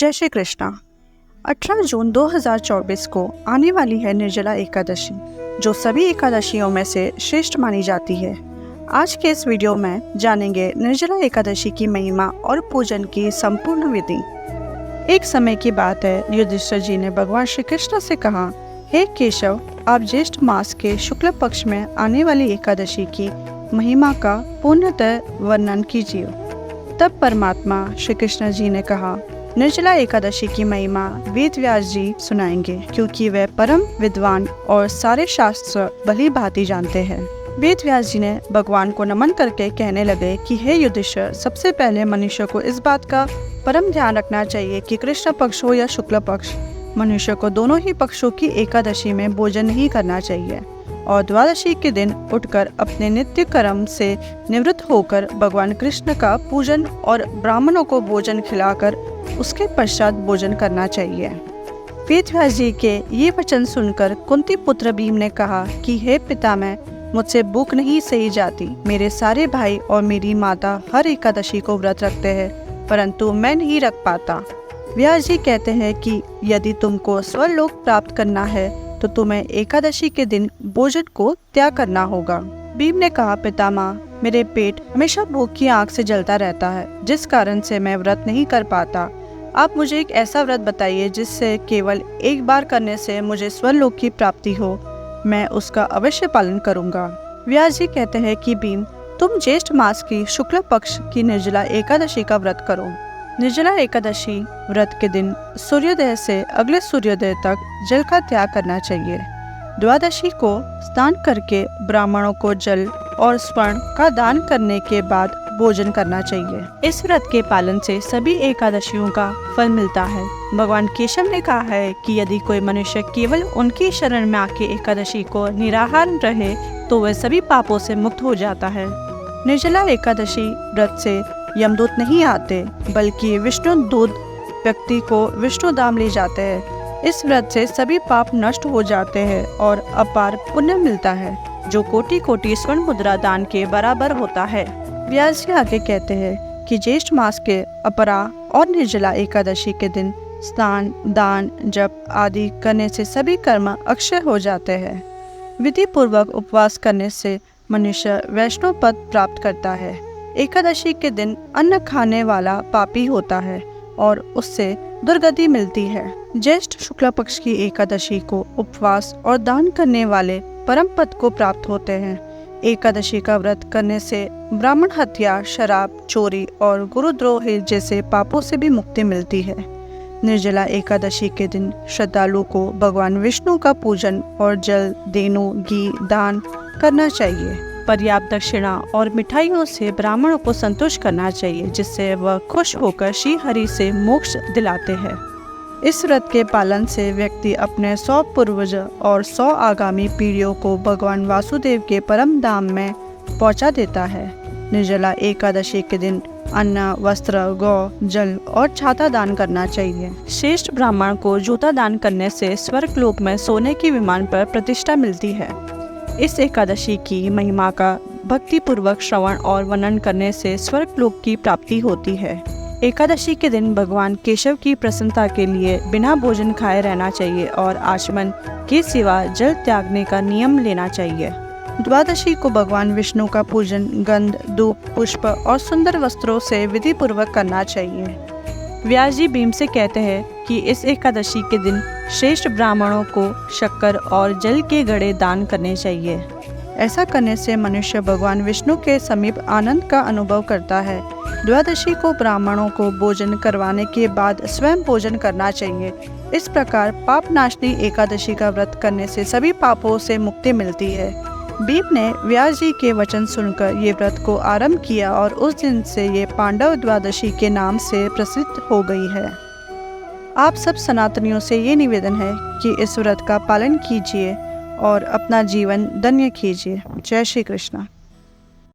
जय श्री कृष्णा। 18 जून 2024 को आने वाली है निर्जला एकादशी, जो सभी एकादशियों में से श्रेष्ठ मानी जाती है। आज के इस वीडियो में जानेंगे निर्जला एकादशी की महिमा और पूजन की संपूर्ण विधि। एक समय की बात है, युधिष्ठिर जी ने भगवान श्री कृष्ण से कहा, हे केशव, आप ज्येष्ठ मास के शुक्ल पक्ष में आने वाली एकादशी की महिमा का पूर्णतः वर्णन कीजिए। तब परमात्मा श्री कृष्ण जी ने कहा, निर्जला एकादशी की महिमा वेद व्यास जी सुनाएंगे, क्योंकि वे परम विद्वान और सारे शास्त्र भली भांति जानते हैं। वेद व्यास जी ने भगवान को नमन करके कहने लगे कि हे युधिष्ठिर, सबसे पहले मनुष्य को इस बात का परम ध्यान रखना चाहिए कि कृष्ण पक्ष हो या शुक्ल पक्ष, मनुष्य को दोनों ही पक्षों की एकादशी में भोजन नहीं करना चाहिए और द्वादशी के दिन उठकर अपने नित्य कर्म से निवृत्त होकर भगवान कृष्ण का पूजन और ब्राह्मणों को भोजन खिलाकर उसके पश्चात भोजन करना चाहिए। वेद व्यास जी के ये वचन सुनकर कुंती पुत्र भीम ने कहा कि हे पितामह, मुझसे भूख नहीं सही जाती। मेरे सारे भाई और मेरी माता हर एकादशी को व्रत रखते हैं, परंतु मैं नहीं रख पाता। व्यास जी कहते हैं कि यदि तुमको स्वर्लोक प्राप्त करना है तो तुम्हें एकादशी के दिन भोजन को त्याग करना होगा। भीम ने कहा, पितामह, मेरे पेट हमेशा भूख की आग से जलता रहता है, जिस कारण से मैं व्रत नहीं कर पाता। आप मुझे एक ऐसा व्रत बताइए जिससे केवल एक बार करने से मुझे स्वर्लोक की प्राप्ति हो। मैं उसका अवश्य पालन करूंगा। व्यास जी कहते हैं कि भीम, तुम ज्येष्ठ मास की शुक्ल पक्ष की निर्जला एकादशी का व्रत करो। निर्जला एकादशी व्रत के दिन सूर्योदय से अगले सूर्योदय तक जल का त्याग करना चाहिए। द्वादशी को स्नान करके ब्राह्मणों को जल और स्वर्ण का दान करने के बाद भोजन करना चाहिए। इस व्रत के पालन से सभी एकादशियों का फल मिलता है। भगवान केशव ने कहा है कि यदि कोई मनुष्य केवल उनकी शरण में आके एकादशी को निराहार रहे तो वह सभी पापों से मुक्त हो जाता है। निर्जला एकादशी व्रत से यमदूत नहीं आते, बल्कि विष्णु दूत व्यक्ति को विष्णु धाम ले जाते हैं। इस व्रत से सभी पाप नष्ट हो जाते हैं और अपार पुण्य मिलता है, जो कोटि कोटि स्वर्ण मुद्रा दान के बराबर होता है। व्यास जी आगे कहते हैं कि ज्येष्ठ मास के अपरा और निर्जला एकादशी के दिन स्नान, दान, जप आदि करने से सभी कर्म अक्षय हो जाते हैं। विधि पूर्वक उपवास करने से मनुष्य वैष्णव पद प्राप्त करता है। एकादशी के दिन अन्न खाने वाला पापी होता है और उससे दुर्गति मिलती है। ज्येष्ठ शुक्ल पक्ष की एकादशी को उपवास और दान करने वाले परम पद को प्राप्त होते हैं। एकादशी का व्रत करने से ब्राह्मण हत्या, शराब, चोरी और गुरुद्रोह जैसे पापों से भी मुक्ति मिलती है। निर्जला एकादशी के दिन श्रद्धालु को भगवान विष्णु का पूजन और जल, देनु, घी दान करना चाहिए। पर्याप्त दक्षिणा और मिठाइयों से ब्राह्मणों को संतुष्ट करना चाहिए, जिससे वह खुश होकर श्री हरि से मोक्ष दिलाते हैं। इस व्रत के पालन से व्यक्ति अपने 100 पूर्वज और 100 आगामी पीढ़ियों को भगवान वासुदेव के परम धाम में पहुंचा देता है। निर्जला एकादशी के दिन अन्न, वस्त्र, गौ, जल और छाता दान करना चाहिए। श्रेष्ठ ब्राह्मण को जूता दान करने से स्वर्गलोक में सोने के विमान पर प्रतिष्ठा मिलती है। इस एकादशी की महिमा का भक्ति पूर्वक श्रवण और वर्णन करने से स्वर्गलोक की प्राप्ति होती है। एकादशी के दिन भगवान केशव की प्रसन्नता के लिए बिना भोजन खाए रहना चाहिए और आचमन के सिवा जल त्यागने का नियम लेना चाहिए। द्वादशी को भगवान विष्णु का पूजन गंध, धूप, पुष्प और सुंदर वस्त्रों से विधि पूर्वक करना चाहिए। व्यास जी भीम से कहते हैं कि इस एकादशी के दिन श्रेष्ठ ब्राह्मणों को शक्कर और जल के घड़े दान करने चाहिए। ऐसा करने से मनुष्य भगवान विष्णु के समीप आनंद का अनुभव करता है। द्वादशी को ब्राह्मणों को भोजन करवाने के बाद स्वयं भोजन करना चाहिए। इस प्रकार पाप नाशनी एकादशी का व्रत करने से सभी पापों से मुक्ति मिलती है। भीम ने व्यास जी के वचन सुनकर ये व्रत को आरंभ किया और उस दिन से ये पांडव द्वादशी के नाम से प्रसिद्ध हो गई है। आप सब सनातनियों से ये निवेदन है कि इस व्रत का पालन कीजिए और अपना जीवन धन्य कीजिए। जय श्री कृष्ण।